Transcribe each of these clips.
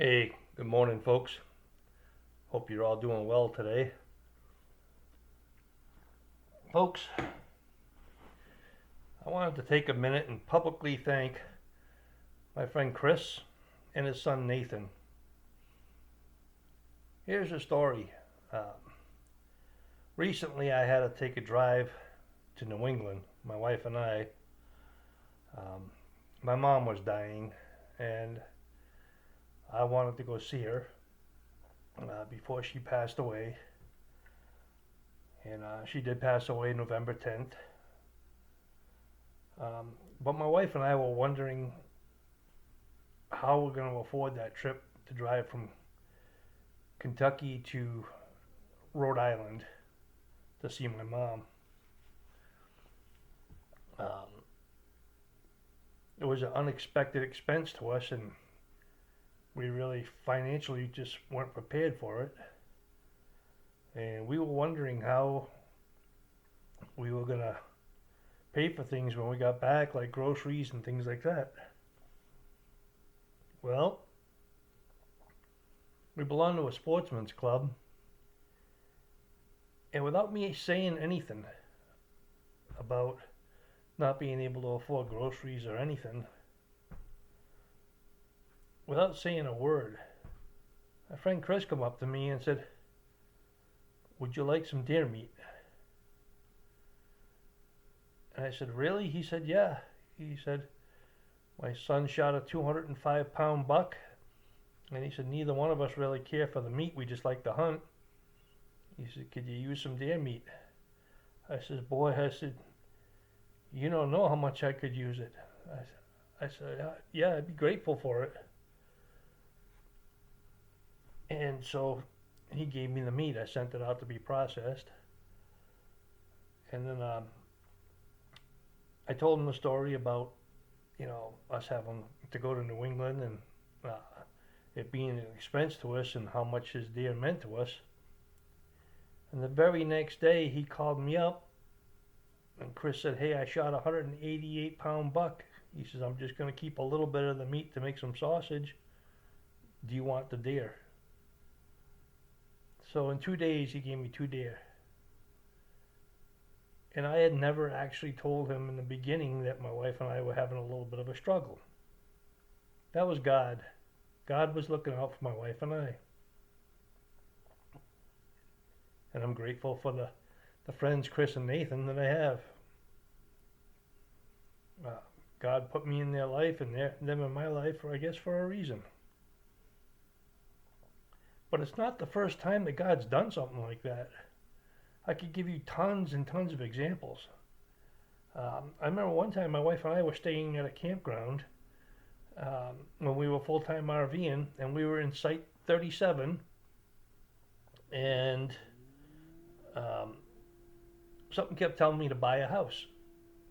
Hey, good morning, folks. Hope you're all doing well today. Folks, I wanted to take a minute and publicly thank my friend Chris and his son Nathan. Here's a story. Uh, Recently, I had to take a drive to New England, my wife and I. Um, my mom was dying, and I wanted to go see her before she passed away. And she did pass away November 10th. But my wife and I were wondering how we're going to afford that trip to drive from Kentucky to Rhode Island to see my mom. Um, it was an unexpected expense to us, and we really financially just weren't prepared for it. And we were wondering how we were going to pay for things when we got back, like groceries and things like that. Well, we belong to a sportsman's club, and without me saying anything about not being able to afford groceries or anything, without saying a word, my friend Chris come up to me and said, "Would you like some deer meat?" And I said, "Really?" He said, "Yeah." He said, "My son shot a 205-pound buck, and he said, neither one of us really care for the meat, we just like to hunt." He said, "Could you use some deer meat?" I said, "Boy," I said, "you don't know how much I could use it." I said, "Yeah, I'd be grateful for it." And so he gave me the meat. I sent it out to be processed. And then I told him the story about, us having to go to New England and it being an expense to us and how much his deer meant to us. And the very next day he called me up and Chris said, "Hey, I shot a 188-pound buck." He says, "I'm just going to keep a little bit of the meat to make some sausage. Do you want the deer?" So in 2 days he gave me 2 deer. And I had never actually told him in the beginning that my wife and I were having a little bit of a struggle. That was God. God was looking out for my wife and I. And I'm grateful for the friends Chris and Nathan that I have. Uh, God put me in their life and them in my life, I guess, for a reason. But it's not the first time that God's done something like that. I could give you tons and tons of examples. I remember one time my wife and I were staying at a campground when we were full-time RVing, and we were in Site 37, and um, something kept telling me to buy a house,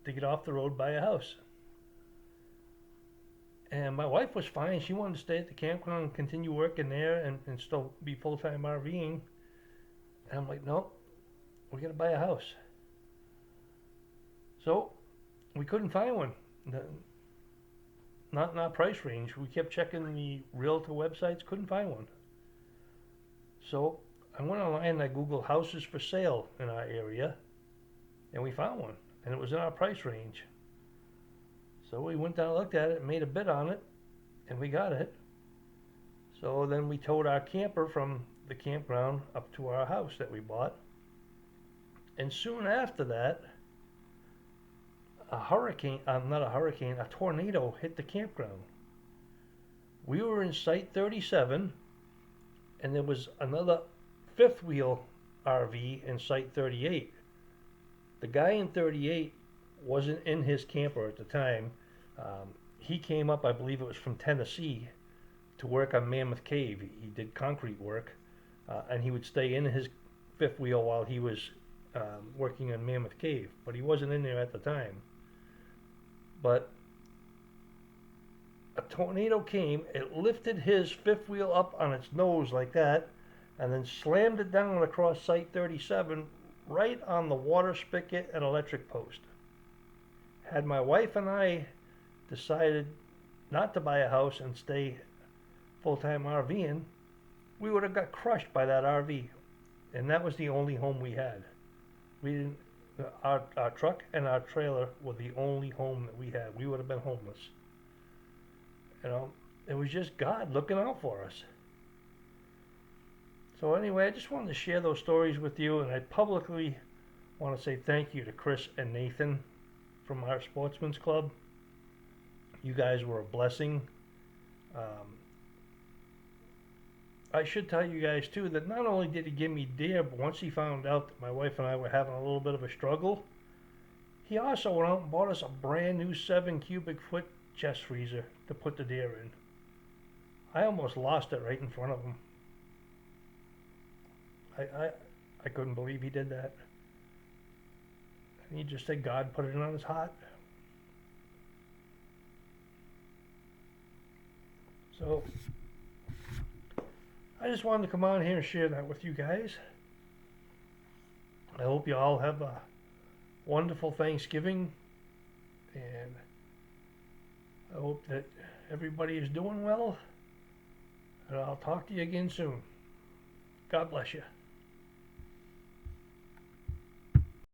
to get off the road, buy a house. And my wife was fine. She wanted to stay at the campground and continue working there and still be full-time RVing. And I'm like, "No, we got to buy a house." So we couldn't find one. Not in our price range. We kept checking the realtor websites, couldn't find one. So I went online and I Googled houses for sale in our area, and we found one, and it was in our price range. So we went down, looked at it, made a bid on it, and we got it. So then we towed our camper from the campground up to our house that we bought. And soon after that, a tornado hit the campground. We were in Site 37, and there was another fifth wheel RV in Site 38. The guy in 38 wasn't in his camper at the time. He came up, I believe it was from Tennessee, to work on Mammoth Cave. He did concrete work, and he would stay in his fifth wheel while he was working on Mammoth Cave, but he wasn't in there at the time. But a tornado came, it lifted his fifth wheel up on its nose like that, and then slammed it down across Site 37 right on the water spigot and electric post. Had my wife and I decided not to buy a house and stay full-time RVing, we would have got crushed by that RV. And that was the only home we had. We didn't, our truck and our trailer were the only home that we had. We would have been homeless. You know, it was just God looking out for us. So anyway, I just wanted to share those stories with you, and I publicly want to say thank you to Chris and Nathan from our Sportsman's Club. You guys were a blessing. I should tell you guys too that not only did he give me deer, but once he found out that my wife and I were having a little bit of a struggle, he also went out and bought us a brand new 7 cubic foot chest freezer to put the deer in. I almost lost it right in front of him. I couldn't believe he did that. And he just said God put it on his heart. So I just wanted to come on here and share that with you guys. I hope you all have a wonderful Thanksgiving, and I hope that everybody is doing well, and I'll talk to you again soon. God bless you.